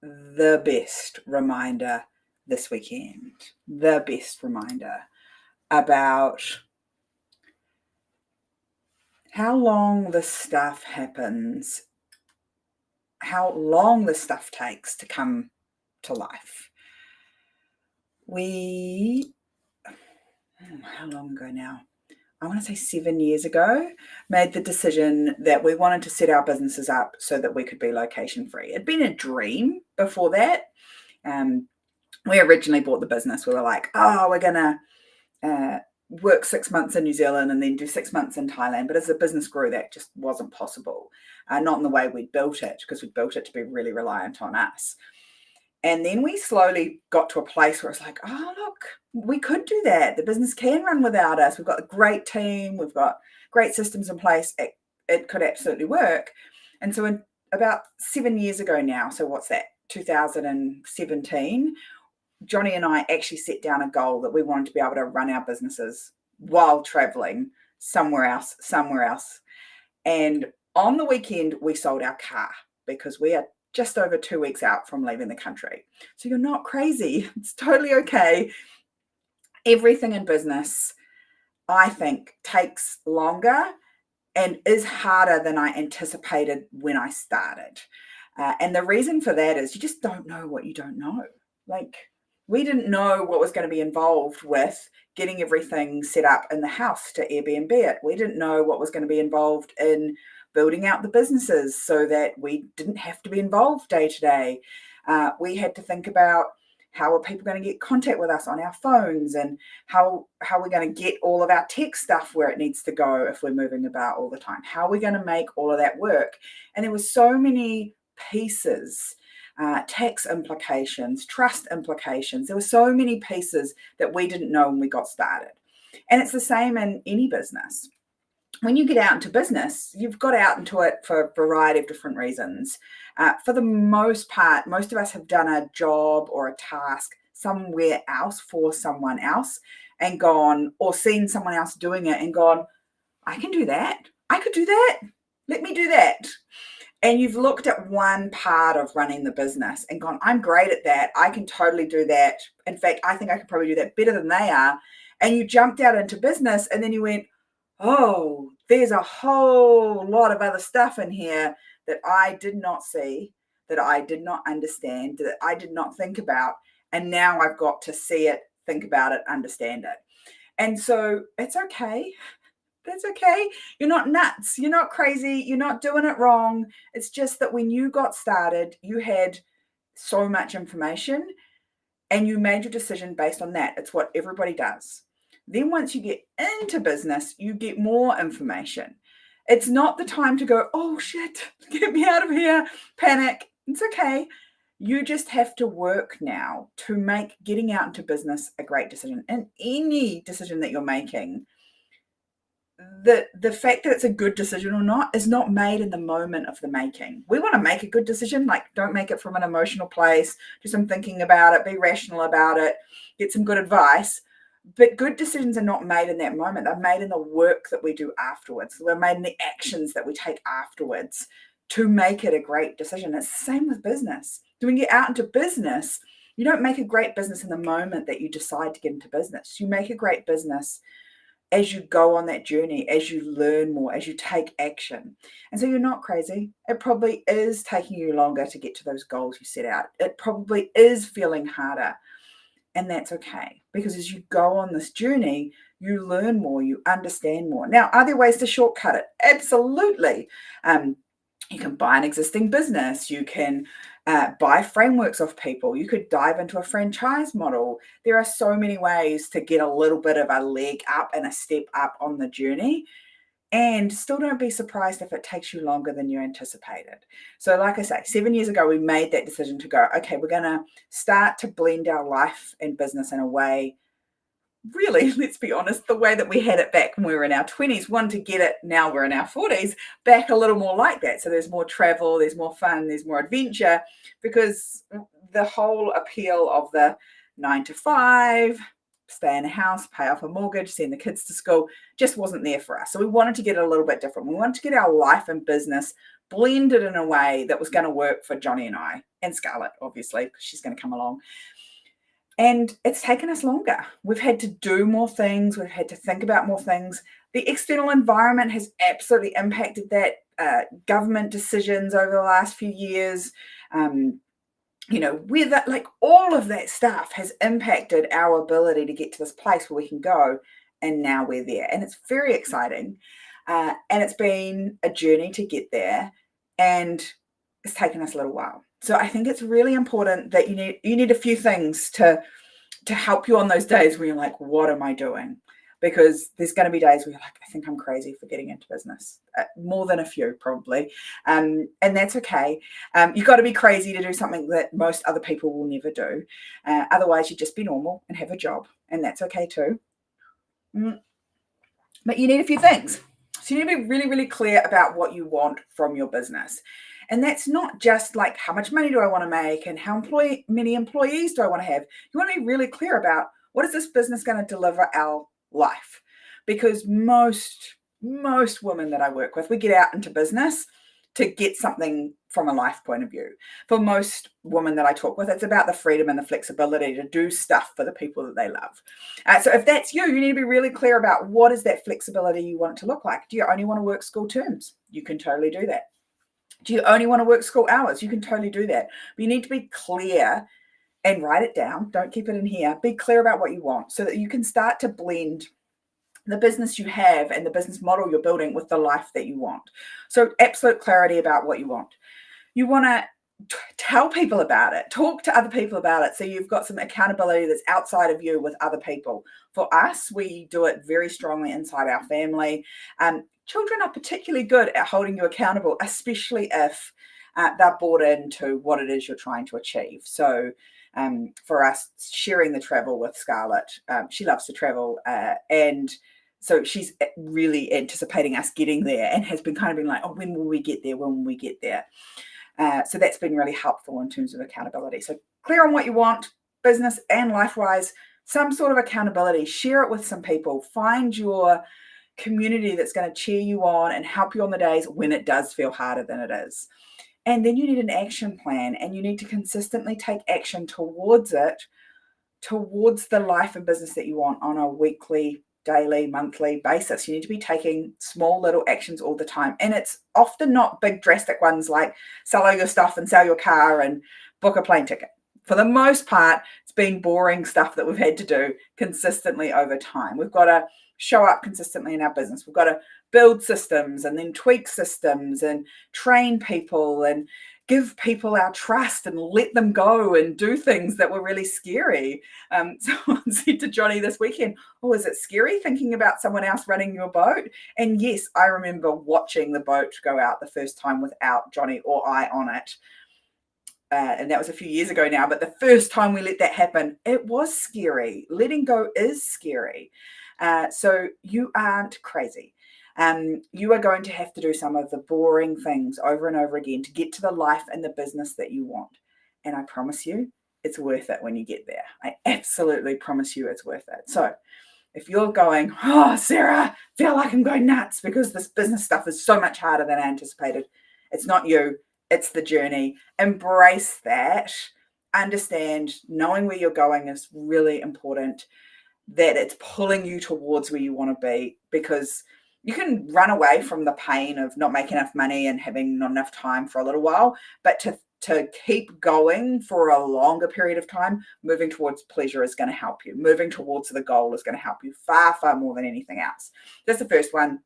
the best reminder this weekend. The best reminder about how long this stuff happens, how long this stuff takes to come to life. How long ago now? I want to say 7 years ago, made the decision that we wanted to set our businesses up so that we could be location free. It'd been a dream before that. We originally bought the business. We were like, we're going to work 6 months in New Zealand and then do 6 months in Thailand. But as the business grew, that just wasn't possible. Not in the way we'd built it, because we built it to be really reliant on us. And then we slowly got to a place where it's like, oh, look, we could do that. The business can run without us. We've got a great team. We've got great systems in place. It could absolutely work. And so about 7 years ago now, so what's that, 2017, Johnny and I actually set down a goal that we wanted to be able to run our businesses while traveling somewhere else. And on the weekend, we sold our car because we are just over 2 weeks out from leaving the country. So you're not crazy. It's totally okay. Everything in business, I think, takes longer and is harder than I anticipated when I started. And the reason for that is you just don't know what you don't know. Like, we didn't know what was going to be involved with getting everything set up in the house to Airbnb it. We didn't know what was going to be involved in building out the businesses so that we didn't have to be involved day to day. We had to think about how are people going to get contact with us on our phones, and how we're going to get all of our tech stuff where it needs to go if we're moving about all the time. How are we going to make all of that work? And there were so many pieces, tax implications, trust implications. There were so many pieces that we didn't know when we got started. And it's the same in any business. When you get out into business, you've got out into it for a variety of different reasons. For the most part, most of us have done a job or a task somewhere else for someone else and gone, or seen someone else doing it and gone, I can do that. I could do that. Let me do that. And you've looked at one part of running the business and gone, I'm great at that. I can totally do that. In fact, I think I could probably do that better than they are. And you jumped out into business and then you went, oh, there's a whole lot of other stuff in here that I did not see, that I did not understand, that I did not think about. And now I've got to see it, think about it, understand it. And so it's okay. That's okay. You're not nuts. You're not crazy. You're not doing it wrong. It's just that when you got started, you had so much information and you made your decision based on that. It's what everybody does. Then once you get into business, you get more information. It's not the time to go, oh shit, get me out of here, panic. It's okay. You just have to work now to make getting out into business a great decision. And any decision that you're making, the fact that it's a good decision or not is not made in the moment of the making. We want to make a good decision, like don't make it from an emotional place, do some thinking about it, be rational about it, get some good advice. But good decisions are not made in that moment. They're made in the work that we do afterwards. They're made in the actions that we take afterwards to make it a great decision. It's the same with business. So when you get out into business, you don't make a great business in the moment that you decide to get into business. You make a great business as you go on that journey, as you learn more, as you take action. And so you're not crazy. It probably is taking you longer to get to those goals you set out. It probably is feeling harder. And that's okay, because as you go on this journey, you learn more, you understand more. Now, are there ways to shortcut it? Absolutely. You can buy an existing business. You can buy frameworks off people. You could dive into a franchise model. There are so many ways to get a little bit of a leg up and a step up on the journey. And still don't be surprised if it takes you longer than you anticipated. So like I say, 7 years ago, we made that decision to go, okay, we're going to start to blend our life and business in a way, really, let's be honest, the way that we had it back when we were in our 20s, wanted to get it, now we're in our 40s, back a little more like that. So there's more travel, there's more fun, there's more adventure, because the whole appeal of the 9 to 5, stay in a house, pay off a mortgage, send the kids to school, just wasn't there for us. So we wanted to get it a little bit different. We wanted to get our life and business blended in a way that was going to work for Johnny and I, and Scarlett, obviously, because she's going to come along. And it's taken us longer. We've had to do more things. We've had to think about more things. The external environment has absolutely impacted that. Government decisions over the last few years, weather, like all of that stuff has impacted our ability to get to this place where we can go. And now we're there. And it's very exciting. And it's been a journey to get there. And it's taken us a little while. So I think it's really important that you need a few things to help you on those days where you're like, what am I doing? Because there's going to be days where you're like, I think I'm crazy for getting into business. More than a few, probably. And that's okay. You've got to be crazy to do something that most other people will never do. Otherwise, you just be normal and have a job. And that's okay too. But you need a few things. So you need to be really, really clear about what you want from your business. And that's not just like, how much money do I want to make and how many employees do I want to have? You want to be really clear about, what is this business going to deliver our life? Because most women that I work with, we get out into business to get something from a life point of view. For most women that I talk with, it's about the freedom and the flexibility to do stuff for the people that they love. So if that's you need to be really clear about, what is that flexibility you want it to look like? Do you only want to work school terms? You can totally do that. Do you only want to work school hours? You can totally do that. But you need to be clear and write it down. Don't keep it in here. Be clear about what you want so that you can start to blend the business you have and the business model you're building with the life that you want. So absolute clarity about what you want. You want to tell people about it. Talk to other people about it. So you've got some accountability that's outside of you with other people. For us, we do it very strongly inside our family. Children are particularly good at holding you accountable, especially if they're bought into what it is you're trying to achieve. So for us, sharing the travel with Scarlett, she loves to travel, and so she's really anticipating us getting there and has been kind of been like, oh, when will we get there? When will we get there? So that's been really helpful in terms of accountability. So clear on what you want, business and life-wise, some sort of accountability. Share it with some people. Find your community that's going to cheer you on and help you on the days when it does feel harder than it is. And then you need an action plan, and you need to consistently take action towards it, towards the life and business that you want on a weekly, daily, monthly basis. You need to be taking small little actions all the time. And it's often not big drastic ones like sell all your stuff and sell your car and book a plane ticket. For the most part, it's been boring stuff that we've had to do consistently over time. We've got to show up consistently in our business. We've got to build systems and then tweak systems and train people and give people our trust and let them go and do things that were really scary. Someone said to Johnny this weekend, oh, is it scary thinking about someone else running your boat? And yes, I remember watching the boat go out the first time without Johnny or I on it. And that was a few years ago now, but the first time we let that happen, it was scary. Letting go is scary. So you aren't crazy. You are going to have to do some of the boring things over and over again to get to the life and the business that you want. And I promise you, it's worth it when you get there. I absolutely promise you it's worth it. So if you're going, oh, Sarah, I feel like I'm going nuts because this business stuff is so much harder than I anticipated. It's not you. It's the journey. Embrace that. Understand knowing where you're going is really important, that it's pulling you towards where you want to be, because you can run away from the pain of not making enough money and having not enough time for a little while, but to keep going for a longer period of time, moving towards pleasure is going to help you. Moving towards the goal is going to help you far, far more than anything else. That's the first one.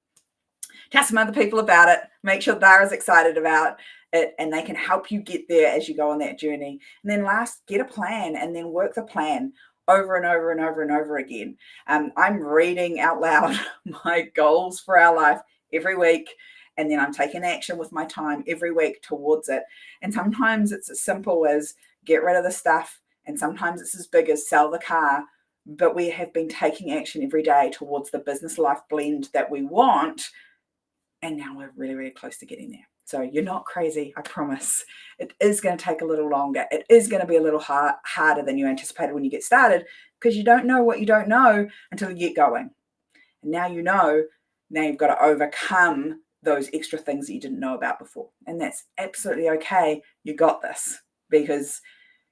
Tell some other people about it. Make sure they're as excited about it and they can help you get there as you go on that journey. And then last, get a plan and then work the plan over and over and over and over again. I'm reading out loud my goals for our life every week, and then I'm taking action with my time every week towards it. And sometimes it's as simple as get rid of the stuff, and sometimes it's as big as sell the car. But we have been taking action every day towards the business life blend that we want, and now we're really, really close to getting there. So you're not crazy, I promise. It is going to take a little longer. It is going to be a little harder than you anticipated when you get started, because you don't know what you don't know until you get going. And now you know, now you've got to overcome those extra things that you didn't know about before. And that's absolutely okay. You got this, because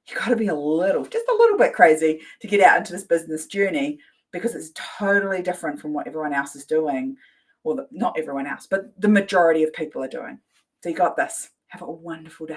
you got to be just a little bit crazy to get out into this business journey, because it's totally different from what everyone else is doing. Well, not everyone else, but the majority of people are doing. So you got this. Have a wonderful day.